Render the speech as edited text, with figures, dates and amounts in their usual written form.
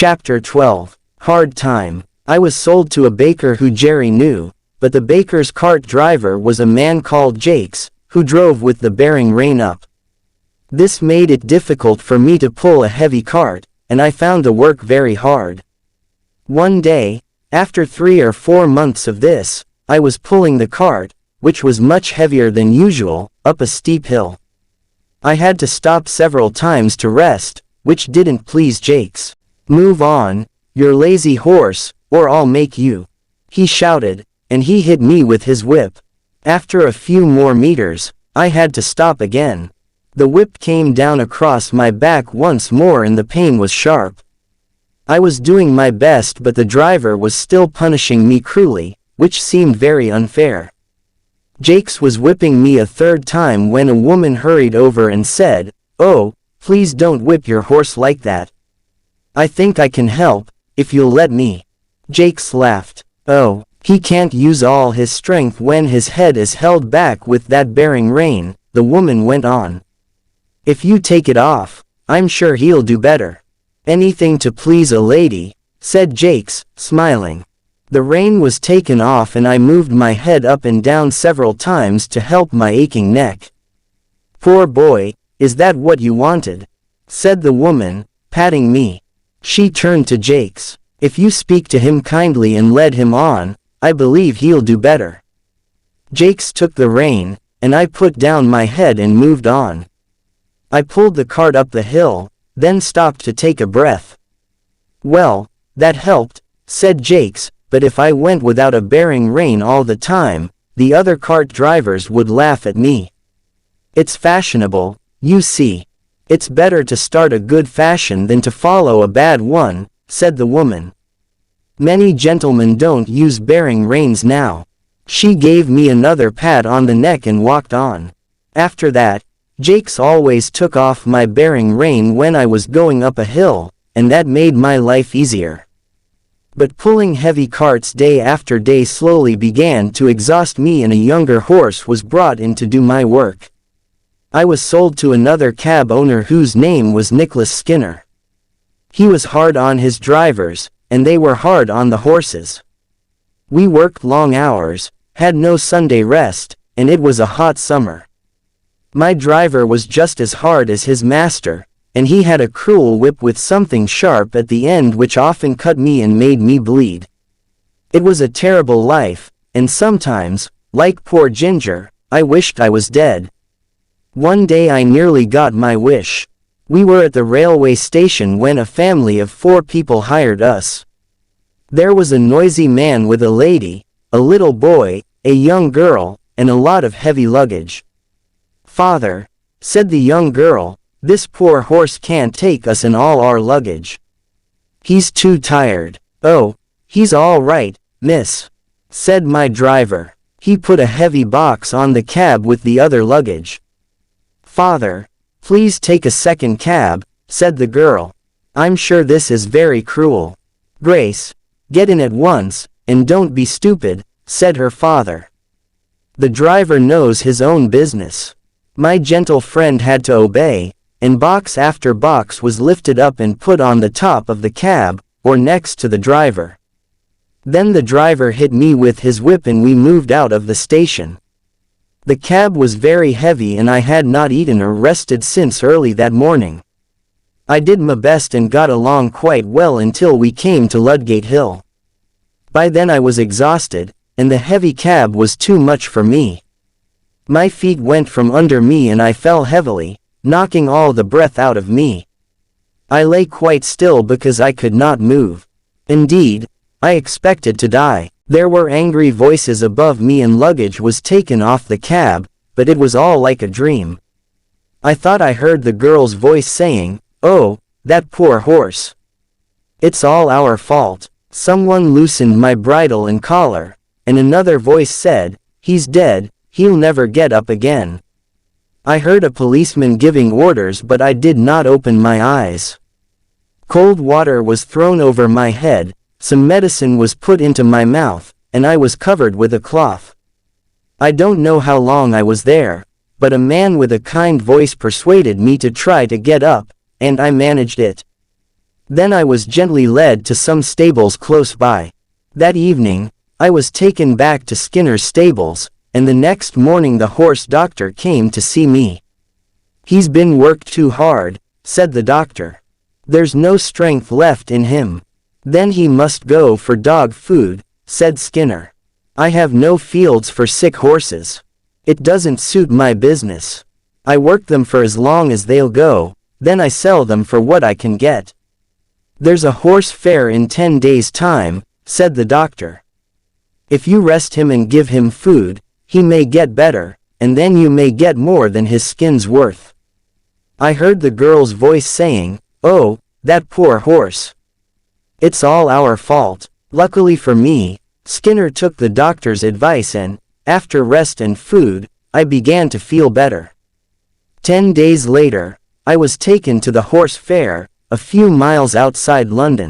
Chapter 12. Hard Time. I was sold to a baker who Jerry knew, but the baker's cart driver was a man called Jakes, who drove with the bearing rein up. This made it difficult for me to pull a heavy cart, and I found the work very hard. One day, after 3 or 4 months of this, I was pulling the cart, which was much heavier than usual, up a steep hill. I had to stop several times to rest, which didn't please Jakes. "Move on, you lazy horse, or I'll make you," he shouted, and he hit me with his whip. After a few more meters, I had to stop again. The whip came down across my back once more and the pain was sharp. I was doing my best, but the driver was still punishing me cruelly, which seemed very unfair. Jakes was whipping me a third time when a woman hurried over and said, "Oh, please don't whip your horse like that. I think I can help, if you'll let me." Jakes laughed. "Oh, he can't use all his strength when his head is held back with that bearing rein," the woman went on. "If you take it off, I'm sure he'll do better." "Anything to please a lady," said Jakes, smiling. The rein was taken off and I moved my head up and down several times to help my aching neck. "Poor boy, is that what you wanted?" said the woman, patting me. She turned to Jakes. "If you speak to him kindly and lead him on, I believe he'll do better." Jakes took the rein, and I put down my head and moved on. I pulled the cart up the hill, then stopped to take a breath. "Well, that helped," said Jakes, "but if I went without a bearing rein all the time, the other cart drivers would laugh at me. It's fashionable, you see. It's better to start a good fashion than to follow a bad one," said the woman. "Many gentlemen don't use bearing reins now." She gave me another pat on the neck and walked on. After that, Jakes always took off my bearing rein when I was going up a hill, and that made my life easier. But pulling heavy carts day after day slowly began to exhaust me, and a younger horse was brought in to do my work. I was sold to another cab owner whose name was Nicholas Skinner. He was hard on his drivers, and they were hard on the horses. We worked long hours, had no Sunday rest, and it was a hot summer. My driver was just as hard as his master, and he had a cruel whip with something sharp at the end which often cut me and made me bleed. It was a terrible life, and sometimes, like poor Ginger, I wished I was dead. One day I nearly got my wish. We were at the railway station when a family of 4 people hired us. There was a noisy man with a lady, a little boy, a young girl, and a lot of heavy luggage. "Father," said the young girl, "this poor horse can't take us and all our luggage. He's too tired." "Oh, he's all right, miss," said my driver. He put a heavy box on the cab with the other luggage. "Father, please take a second cab," said the girl. "I'm sure this is very cruel." "Grace, get in at once, and don't be stupid," said her father. "The driver knows his own business." My gentle friend had to obey, and box after box was lifted up and put on the top of the cab, or next to the driver. Then the driver hit me with his whip and we moved out of the station. The cab was very heavy and I had not eaten or rested since early that morning. I did my best and got along quite well until we came to Ludgate Hill. By then I was exhausted, and the heavy cab was too much for me. My feet went from under me and I fell heavily, knocking all the breath out of me. I lay quite still because I could not move. Indeed, I expected to die. There were angry voices above me and luggage was taken off the cab, but it was all like a dream. I thought I heard the girl's voice saying, "Oh, that poor horse. It's all our fault." Someone loosened my bridle and collar, and another voice said, "He's dead, he'll never get up again." I heard a policeman giving orders, but I did not open my eyes. Cold water was thrown over my head, some medicine was put into my mouth, and I was covered with a cloth. I don't know how long I was there, but a man with a kind voice persuaded me to try to get up, and I managed it. Then I was gently led to some stables close by. That evening, I was taken back to Skinner's stables, and the next morning the horse doctor came to see me. "He's been worked too hard," said the doctor. "There's no strength left in him." "Then he must go for dog food," said Skinner. "I have no fields for sick horses. It doesn't suit my business. I work them for as long as they'll go, then I sell them for what I can get." "There's a horse fair in 10 days' time," said the doctor. "If you rest him and give him food, he may get better, and then you may get more than his skin's worth." I heard the girl's voice saying, "Oh, that poor horse. It's all our fault." Luckily for me, Skinner took the doctor's advice and, after rest and food, I began to feel better. 10 days later, I was taken to the horse fair, a few miles outside London.